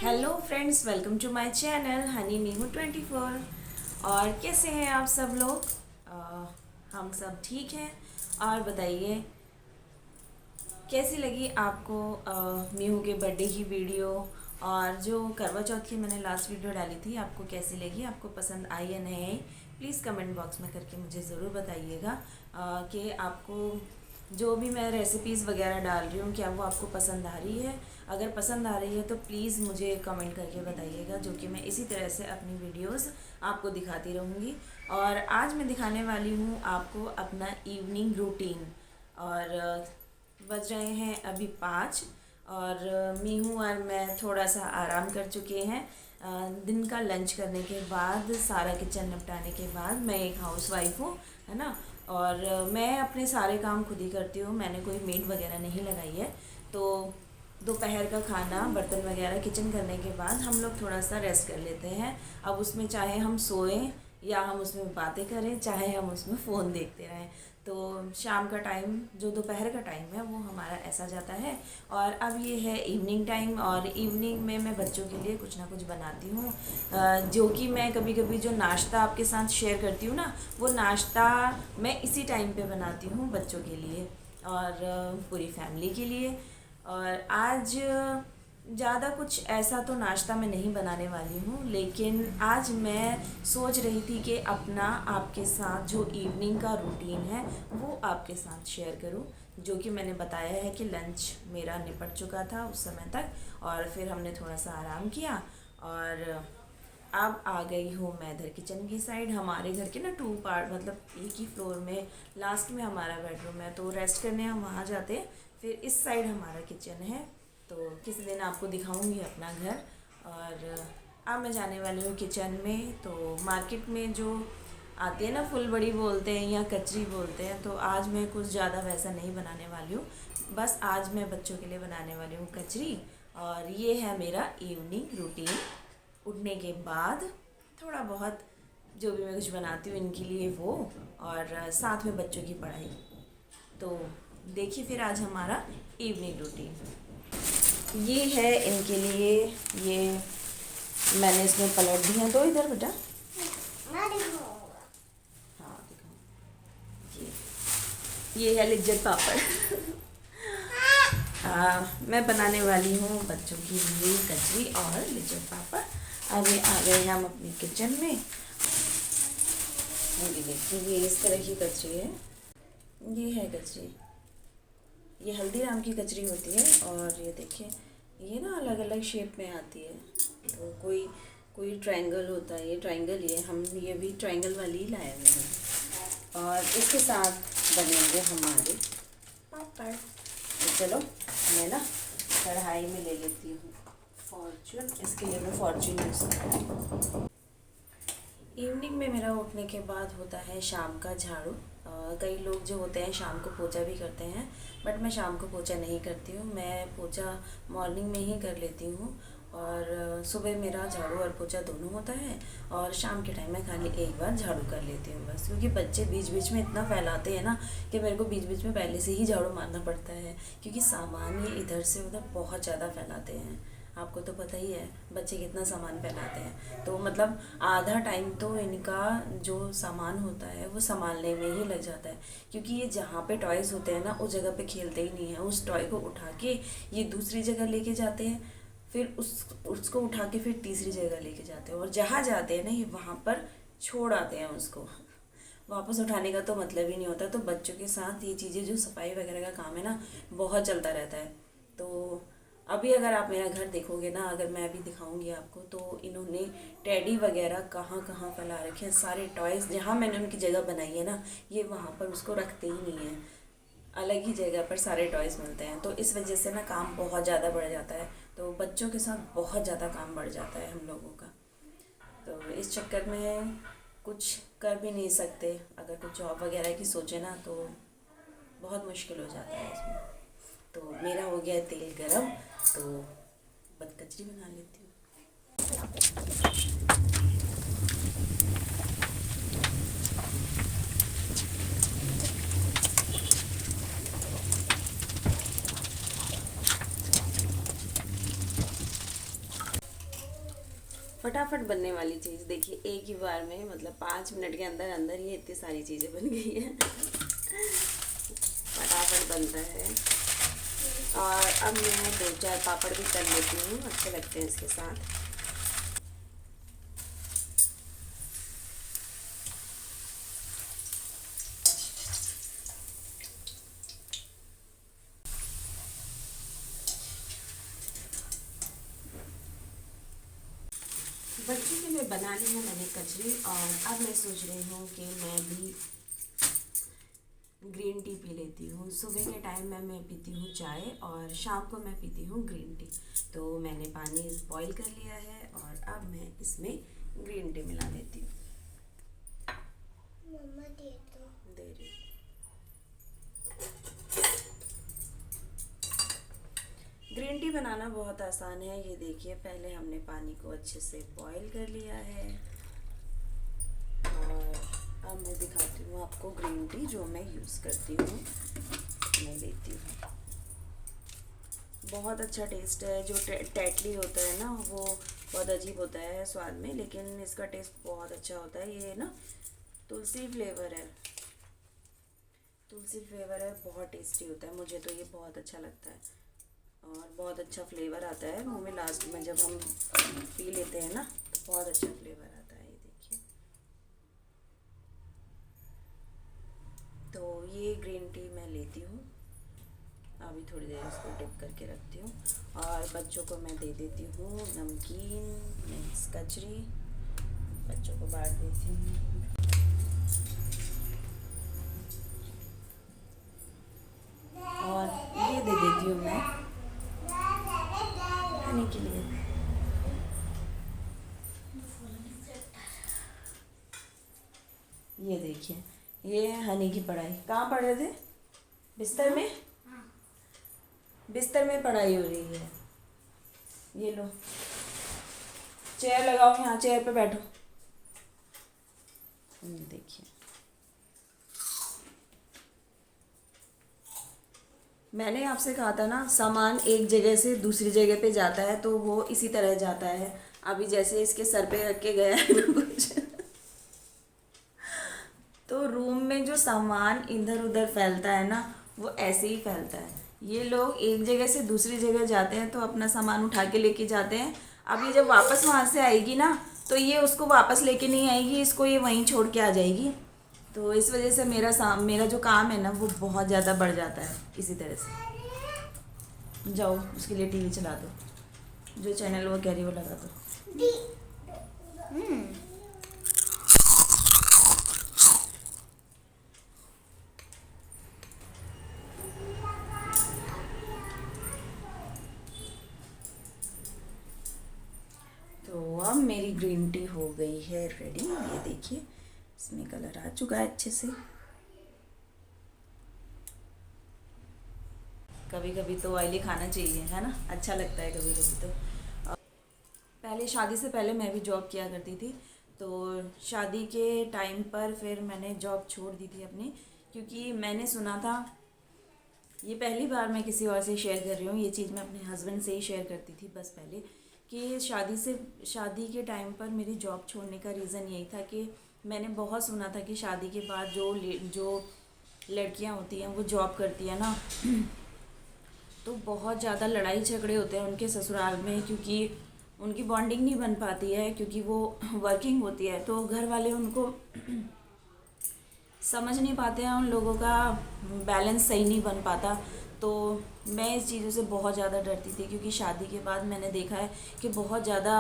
Hello friends, welcome to my channel Honey मीहू 24। और कैसे हैं आप सब लोग? हम सब ठीक हैं। और बताइए कैसी लगी आपको मीहू के बर्थडे की वीडियो, और जो करवा चौथ की मैंने लास्ट वीडियो डाली थी आपको कैसी लगी, आपको पसंद आई या नहीं आई? प्लीज़ कमेंट बॉक्स में करके मुझे ज़रूर बताइएगा कि आपको जो भी मैं रेसिपीज़ वगैरह डाल रही हूँ क्या वो आपको पसंद आ रही है। अगर पसंद आ रही है तो प्लीज़ मुझे कमेंट करके बताइएगा, जो कि मैं इसी तरह से अपनी वीडियोस आपको दिखाती रहूँगी। और आज मैं दिखाने वाली हूँ आपको अपना इवनिंग रूटीन। और बज रहे हैं अभी 5, और मीहू और मैं थोड़ा सा आराम कर चुके हैं। दिन का लंच करने के बाद, सारा किचन निपटाने के बाद, मैं एक हाउसवाइफ हूँ, है ना। और मैं अपने सारे काम खुद ही करती हूँ, मैंने कोई मेड वगैरह नहीं लगाई है। तो दोपहर का खाना, बर्तन वगैरह किचन करने के बाद हम लोग थोड़ा सा रेस्ट कर लेते हैं। अब उसमें चाहे हम सोएं या हम उसमें बातें करें, चाहे हम उसमें फ़ोन देखते रहें। तो शाम का टाइम, जो दोपहर का टाइम है, वो हमारा ऐसा जाता है। और अब ये है इवनिंग टाइम, और इवनिंग में मैं बच्चों के लिए कुछ ना कुछ बनाती हूँ। जो कि मैं कभी कभी जो नाश्ता आपके साथ शेयर करती हूँ ना, वो नाश्ता मैं इसी टाइम पे बनाती हूँ बच्चों के लिए और पूरी फैमिली के लिए। और आज ज़्यादा कुछ ऐसा तो नाश्ता मैं नहीं बनाने वाली हूँ, लेकिन आज मैं सोच रही थी कि अपना आपके साथ जो इवनिंग का रूटीन है वो आपके साथ शेयर करूँ। जो कि मैंने बताया है कि लंच मेरा निपट चुका था उस समय तक, और फिर हमने थोड़ा सा आराम किया। और अब आ गई हूँ मैं इधर किचन की साइड। हमारे घर के ना 2 पार्ट, मतलब एक ही फ्लोर में लास्ट में हमारा बेडरूम है, तो रेस्ट करने हम वहाँ जाते हैं। फिर इस साइड हमारा किचन है। तो किसी दिन आपको दिखाऊंगी अपना घर। और अब मैं जाने वाली हूँ किचन में। तो मार्केट में जो आती है ना, फुल बड़ी बोलते हैं या कचरी बोलते हैं, तो आज मैं कुछ ज़्यादा वैसा नहीं बनाने वाली हूँ। बस आज मैं बच्चों के लिए बनाने वाली हूँ कचरी। और ये है मेरा इवनिंग रूटीन। उठने के बाद थोड़ा बहुत जो भी मैं कुछ बनाती हूँ इनके लिए वो, और साथ में बच्चों की पढ़ाई। तो देखिए फिर आज हमारा इवनिंग रूटीन ये है इनके लिए। ये मैंने इसमें पलट दिया, तो इधर बेटा, हाँ दिखाओ। ये है लिज्जत पापड़। मैं बनाने वाली हूँ बच्चों के लिए कचरी और लिज्जत पापड़। अभी आ गए हम अपने किचन में। ये देखिए, ये इस तरह की कचरी है। ये है कचरी, ये हल्दीराम की कचरी होती है। और ये देखिए, ये ना अलग अलग शेप में आती है। तो कोई कोई ट्रायंगल होता है, ये ट्रायंगल, ये भी ट्रायंगल वाली ही लाए हुए हैं। और इसके साथ बनेंगे हमारे पापड़। तो चलो मैं ना कढ़ाई में ले लेती हूँ फॉर्चून। इसके लिए मैं फॉर्चून यूज़ करती हूँ। इवनिंग में मेरा उठने के बाद होता है शाम का झाड़ू। कई लोग जो होते हैं शाम को पोछा भी करते हैं, बट मैं शाम को पोछा नहीं करती हूँ। मैं पोछा मॉर्निंग में ही कर लेती हूँ। और सुबह मेरा झाड़ू और पोछा दोनों होता है, और शाम के टाइम मैं खाली एक बार झाड़ू कर लेती हूँ बस। क्योंकि बच्चे बीच बीच में इतना फैलाते हैं ना कि मेरे को बीच बीच में पहले से ही झाड़ू मारना पड़ता है, क्योंकि सामान ये इधर से उधर बहुत ज़्यादा फैलाते हैं। आपको तो पता ही है बच्चे कितना सामान फैलाते हैं। तो मतलब आधा टाइम तो इनका जो सामान होता है वो संभालने में ही लग जाता है, क्योंकि ये जहाँ पे टॉयज़ होते हैं ना उस जगह पे खेलते ही नहीं है। उस टॉय को उठा के ये दूसरी जगह लेके जाते हैं, फिर उसको उठा के फिर तीसरी जगह लेके जाते हैं, और जहाँ जाते हैं ना ये वहाँ पर छोड़ आते हैं उसको। वापस उठाने का तो मतलब ही नहीं होता। तो बच्चों के साथ ये चीज़ें, जो सफाई वगैरह का काम है ना, बहुत चलता रहता है। तो अभी अगर आप मेरा घर देखोगे ना, अगर मैं अभी दिखाऊंगी आपको, तो इन्होंने टेडी वगैरह कहाँ कहाँ फैला रखे हैं। सारे टॉयज़ जहाँ मैंने उनकी जगह बनाई है ना, ये वहाँ पर उसको रखते ही नहीं है। अलग ही जगह पर सारे टॉयज़ मिलते हैं। तो इस वजह से ना काम बहुत ज़्यादा बढ़ जाता है। तो बच्चों के साथ बहुत ज़्यादा काम बढ़ जाता है हम लोगों का। तो इस चक्कर में कुछ कर भी नहीं सकते। अगर कुछ जॉब वगैरह की सोचे ना, तो बहुत मुश्किल हो जाता है इसमें। तो मेरा हो गया तेल गरम, तो बस कचरी बना लेती हूँ। फटाफट बनने वाली चीज़। देखिए एक ही बार में मतलब 5 मिनट के अंदर अंदर ये इतनी सारी चीज़ें बन गई हैं। फटाफट बनता है। और अब मैं 2-4 पापड़ भी तल लेती हूँ, अच्छे लगते हैं इसके साथ। बच्चों के लिए बना ली है मैंने कचरी, और अब मैं सोच रही हूँ कि मैं भी ग्रीन टी पी लेती हूँ। सुबह के टाइम में मैं पीती हूँ चाय, और शाम को मैं पीती हूँ ग्रीन टी। तो मैंने पानी बॉईल कर लिया है और अब मैं इसमें ग्रीन टी मिला देती हूँ। मम्मा दे रही। ग्रीन टी बनाना बहुत आसान है। ये देखिए पहले हमने पानी को अच्छे से बॉईल कर लिया है, और अब मैं दिखाती हूँ आपको ग्रीन टी जो मैं यूज़ करती हूँ, मैं लेती हूँ। बहुत अच्छा टेस्ट है। जो टेटली होता है ना वो बहुत अजीब होता है स्वाद में, लेकिन इसका टेस्ट बहुत अच्छा होता है। ये ना तुलसी फ्लेवर है, तुलसी फ्लेवर है, बहुत टेस्टी होता है। मुझे तो ये बहुत अच्छा लगता है और बहुत अच्छा फ्लेवर आता है मुँह में लास्ट में जब हम पी लेते हैं ना, तो बहुत अच्छा फ्लेवर आता है। ये देखिए, तो ये ग्रीन टी मैं लेती हूँ। अभी थोड़ी देर इसको डिप करके रखती हूँ, और बच्चों को मैं दे देती हूँ नमकीन मिक्स कचरी, बच्चों को बांट देती हूँ। और ये दे देती हूँ मैं खाने के लिए। ये देखिए, ये है हनी की पढ़ाई। कहाँ पढ़ रहे थे? बिस्तर में? बिस्तर में पढ़ाई हो रही है। ये लो, चेयर लगाओ, यहाँ चेयर पे बैठो। ये देखिए, मैंने आपसे कहा था ना, सामान एक जगह से दूसरी जगह पे जाता है तो वो इसी तरह जाता है। अभी जैसे इसके सर पे रख के गया है ना कुछ, तो रूम में जो सामान इधर उधर फैलता है ना, वो ऐसे ही फैलता है। ये लोग एक जगह से दूसरी जगह जाते हैं तो अपना सामान उठा के लेके जाते हैं। अब ये जब वापस वहाँ से आएगी ना, तो ये उसको वापस लेके नहीं आएगी, इसको ये वहीं छोड़ के आ जाएगी। तो इस वजह से मेरा जो काम है ना वो बहुत ज़्यादा बढ़ जाता है। इसी तरह से जाओ उसके लिए टीवी चला दो, जो चैनल वो कह रही है वो लगा दो। तो अब मेरी ग्रीन टी हो गई है रेडी। ये देखिए इसमें कलर आ चुका है अच्छे से। कभी कभी तो ऑयली खाना चाहिए, है ना, अच्छा लगता है कभी कभी तो। पहले शादी से पहले मैं भी जॉब किया करती थी, तो शादी के टाइम पर फिर मैंने जॉब छोड़ दी थी अपनी, क्योंकि मैंने सुना था, ये पहली बार मैं किसी और से शेयर कर रही हूँ, ये चीज़ मैं अपने हस्बैंड से ही शेयर करती थी बस पहले, कि शादी के टाइम पर मेरी जॉब छोड़ने का रीज़न यही था कि मैंने बहुत सुना था कि शादी के बाद जो लड़कियाँ होती हैं वो जॉब करती हैं ना, तो बहुत ज़्यादा लड़ाई झगड़े होते हैं उनके ससुराल में, क्योंकि उनकी बॉन्डिंग नहीं बन पाती है, क्योंकि वो वर्किंग होती है, तो घर वाले उनको समझ नहीं पाते हैं, उन लोगों का बैलेंस सही नहीं बन पाता। तो मैं इस चीज़ों से बहुत ज़्यादा डरती थी, क्योंकि शादी के बाद मैंने देखा है कि बहुत ज़्यादा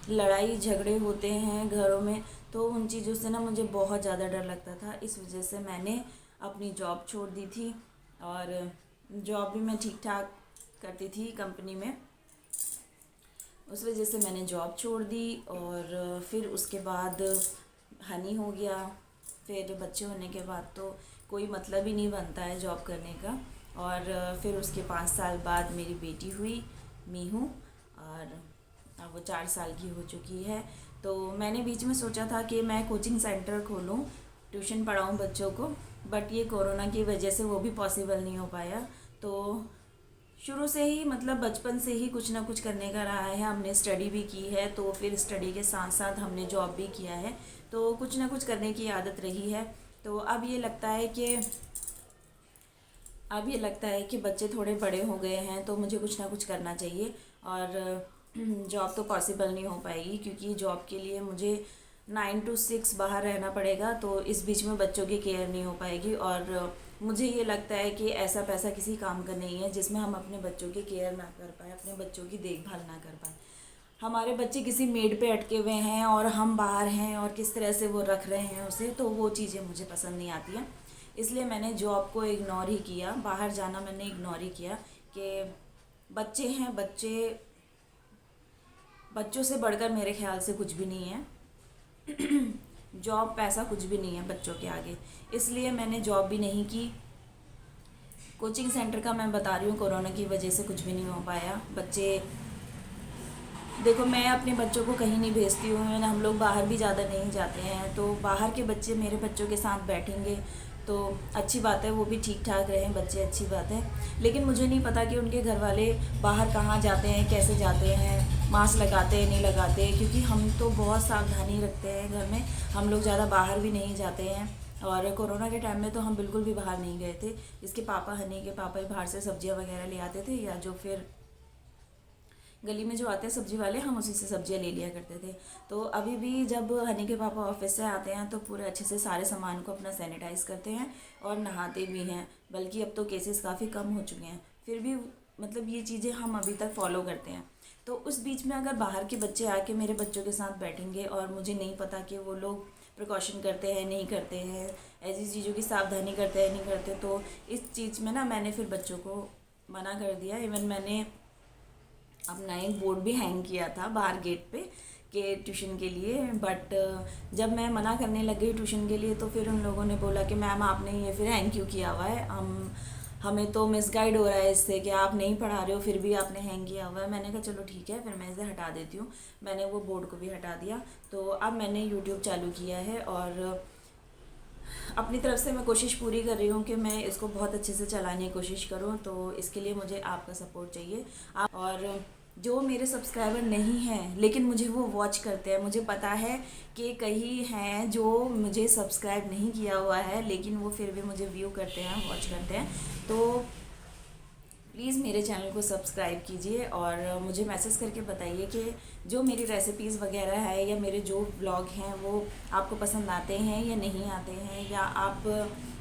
लड़ाई झगड़े होते हैं घरों में, तो उन चीज़ों से ना मुझे बहुत ज़्यादा डर लगता था। इस वजह से मैंने अपनी जॉब छोड़ दी थी, और जॉब भी मैं ठीक ठाक करती थी कंपनी में, उस वजह से मैंने जॉब छोड़ दी। और फिर उसके बाद हनी हो गया, फिर बच्चे होने के बाद तो कोई मतलब ही नहीं बनता है जॉब करने का। और फिर उसके 5 साल बाद मेरी बेटी हुई मीहू, और अब वो 4 साल की हो चुकी है। तो मैंने बीच में सोचा था कि मैं कोचिंग सेंटर खोलूँ, ट्यूशन पढ़ाऊँ बच्चों को, बट ये कोरोना की वजह से वो भी पॉसिबल नहीं हो पाया। तो शुरू से ही मतलब बचपन से ही कुछ ना कुछ करने का रहा है। हमने स्टडी भी की है, तो फिर स्टडी के साथ साथ हमने जॉब भी किया है, तो कुछ ना कुछ करने की आदत रही है। तो अब ये लगता है कि बच्चे थोड़े बड़े हो गए हैं, तो मुझे कुछ ना कुछ करना चाहिए। और जॉब तो पॉसिबल नहीं हो पाएगी, क्योंकि जॉब के लिए मुझे 9 to 6 बाहर रहना पड़ेगा, तो इस बीच में बच्चों की केयर नहीं हो पाएगी। और मुझे ये लगता है कि ऐसा पैसा किसी काम का नहीं है जिसमें हम अपने बच्चों की केयर ना कर पाए, अपने बच्चों की देखभाल ना कर पाए। हमारे बच्चे किसी मेड पे अटके हुए हैं और हम बाहर हैं, और किस तरह से वो रख रहे हैं उसे, तो वो चीज़ें मुझे पसंद नहीं आती हैं। इसलिए मैंने जॉब को इग्नोर ही किया, बाहर जाना मैंने इग्नोर ही किया कि बच्चे हैं, बच्चों से बढ़कर मेरे ख्याल से कुछ भी नहीं है। जॉब पैसा कुछ भी नहीं है बच्चों के आगे। इसलिए मैंने जॉब भी नहीं की। कोचिंग सेंटर का मैं बता रही हूँ, कोरोना की वजह से कुछ भी नहीं हो पाया। बच्चे देखो, मैं अपने बच्चों को कहीं नहीं भेजती हूँ, हम लोग बाहर भी ज़्यादा नहीं जाते हैं, तो बाहर के बच्चे मेरे बच्चों के साथ बैठेंगे तो अच्छी बात है, वो भी ठीक ठाक रहें बच्चे, अच्छी बात है। लेकिन मुझे नहीं पता कि उनके घर वाले बाहर कहाँ जाते हैं, कैसे जाते हैं, मास्क लगाते हैं नहीं लगाते, क्योंकि हम तो बहुत सावधानी रखते हैं घर में। हम लोग ज़्यादा बाहर भी नहीं जाते हैं, और कोरोना के टाइम में तो हम बिल्कुल भी बाहर नहीं गए थे। इसके पापा, हनी के पापा ही बाहर से सब्जियां वगैरह ले आते थे, या जो फिर गली में जो आते हैं सब्जी वाले, हम उसी से सब्जियां ले लिया करते थे। तो अभी भी जब हनी के पापा ऑफिस से आते हैं, तो पूरे अच्छे से सारे सामान को अपना सैनिटाइज़ करते हैं और नहाते भी हैं। बल्कि अब तो केसेस काफ़ी कम हो चुके हैं, फिर भी मतलब ये चीज़ें हम अभी तक फॉलो करते हैं। तो उस बीच में अगर बाहर के बच्चे आके मेरे बच्चों के साथ बैठेंगे, और मुझे नहीं पता कि वो लोग प्रिकॉशन करते हैं नहीं करते हैं, ऐसी चीज़ों की सावधानी करते हैं नहीं करते, तो इस चीज़ में ना मैंने फिर बच्चों को मना कर दिया। इवन मैंने अपना एक बोर्ड भी हैंग किया था बाहर गेट पे कि ट्यूशन के लिए, बट जब मैं मना करने लग गई ट्यूशन के लिए, तो फिर उन लोगों ने बोला कि मैम आपने ये फिर हैंग क्यों किया हुआ है, हमें तो मिसगाइड हो रहा है इससे कि आप नहीं पढ़ा रहे हो, फिर भी आपने हैंग किया हुआ है। मैंने कहा चलो ठीक है, फिर मैं इसे हटा देती हूँ। मैंने वो बोर्ड को भी हटा दिया। तो अब मैंने यूट्यूब चालू किया है, और अपनी तरफ से मैं कोशिश पूरी कर रही हूँ कि मैं इसको बहुत अच्छे से चलाने की कोशिश करूँ। तो इसके लिए मुझे आपका सपोर्ट चाहिए। और जो मेरे सब्सक्राइबर नहीं हैं लेकिन मुझे वो वॉच करते हैं, मुझे पता है कि कई हैं जो मुझे सब्सक्राइब नहीं किया हुआ है, लेकिन वो फिर भी मुझे व्यू करते हैं, वॉच करते हैं। तो प्लीज़ मेरे चैनल को सब्सक्राइब कीजिए, और मुझे मैसेज करके बताइए कि जो मेरी रेसिपीज़ वगैरह है या मेरे जो ब्लॉग हैं वो आपको पसंद आते हैं या नहीं आते हैं, या आप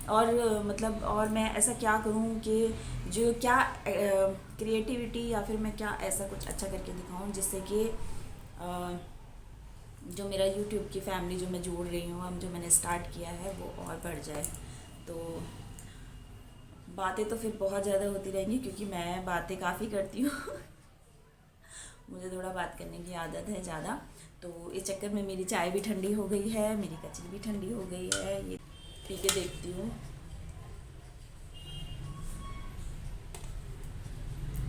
और मतलब और मैं ऐसा क्या करूं कि जो क्या क्रिएटिविटी, या फिर मैं क्या ऐसा कुछ अच्छा करके दिखाऊं जिससे कि जो मेरा यूट्यूब की फैमिली जो मैं जोड़ रही हूँ, अब जो मैंने स्टार्ट किया है, वो और बढ़ जाए। तो बातें तो फिर बहुत ज़्यादा होती रहेंगी, क्योंकि मैं बातें काफ़ी करती हूँ। मुझे थोड़ा बात करने की आदत है ज़्यादा, तो इस चक्कर में मेरी चाय भी ठंडी हो गई है, मेरी कचरी भी ठंडी हो गई है। ये पी के देखती हूँ।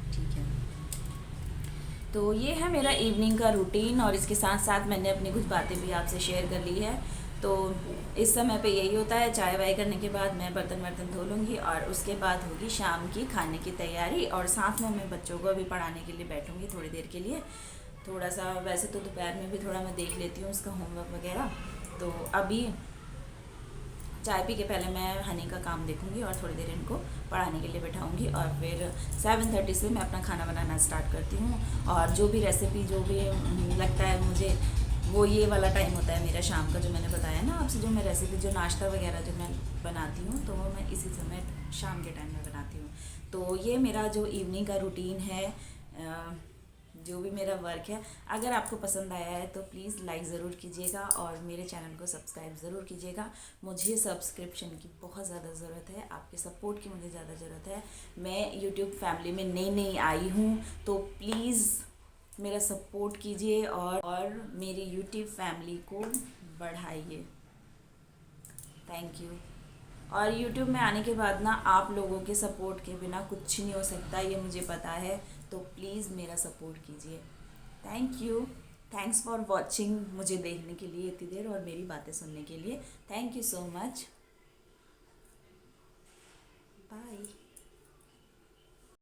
ठीक है, तो ये है मेरा इवनिंग का रूटीन, और इसके साथ साथ मैंने अपनी कुछ बातें भी आपसे शेयर कर ली है। तो इस समय पे यही होता है, चाय वाय करने के बाद मैं बर्तन वर्तन धो लूँगी, और उसके बाद होगी शाम की खाने की तैयारी, और साथ में मैं बच्चों को अभी पढ़ाने के लिए बैठूँगी थोड़ी देर के लिए। थोड़ा सा वैसे तो दोपहर में भी थोड़ा मैं देख लेती हूँ उसका होमवर्क वगैरह। तो अभी चाय पी के पहले मैं हनी का काम देखूंगी, और थोड़ी देर इनको पढ़ाने के लिए बैठाऊंगी, और फिर 7:30 से मैं अपना खाना बनाना स्टार्ट करती हूँ। और जो भी रेसिपी जो भी लगता है मुझे, वो ये वाला टाइम होता है मेरा शाम का, जो मैंने बताया ना आपसे, जो मैं रेसिपी जो नाश्ता वगैरह जो मैं बनाती हूँ, तो वो मैं इसी समय शाम के टाइम में बनाती हूँ। तो ये मेरा जो इवनिंग का रूटीन है, जो भी मेरा वर्क है। अगर आपको पसंद आया है तो प्लीज़ लाइक ज़रूर कीजिएगा, और मेरे चैनल को सब्सक्राइब ज़रूर कीजिएगा। मुझे सब्सक्रिप्शन की बहुत ज़्यादा ज़रूरत है, आपके सपोर्ट की मुझे ज़्यादा ज़रूरत है। मैं यूट्यूब फैमिली में नई नई आई हूँ, तो प्लीज़ मेरा सपोर्ट कीजिए, और मेरी यूट्यूब फैमिली को बढ़ाइए। Thank you. और YouTube में आने के बाद ना, आप लोगों के सपोर्ट के बिना कुछ नहीं हो सकता, ये मुझे पता है। तो प्लीज़ मेरा सपोर्ट कीजिए। Thank you. Thanks for watching, मुझे देखने के लिए इतनी देर और मेरी बातें सुनने के लिए। Thank you so much. Bye.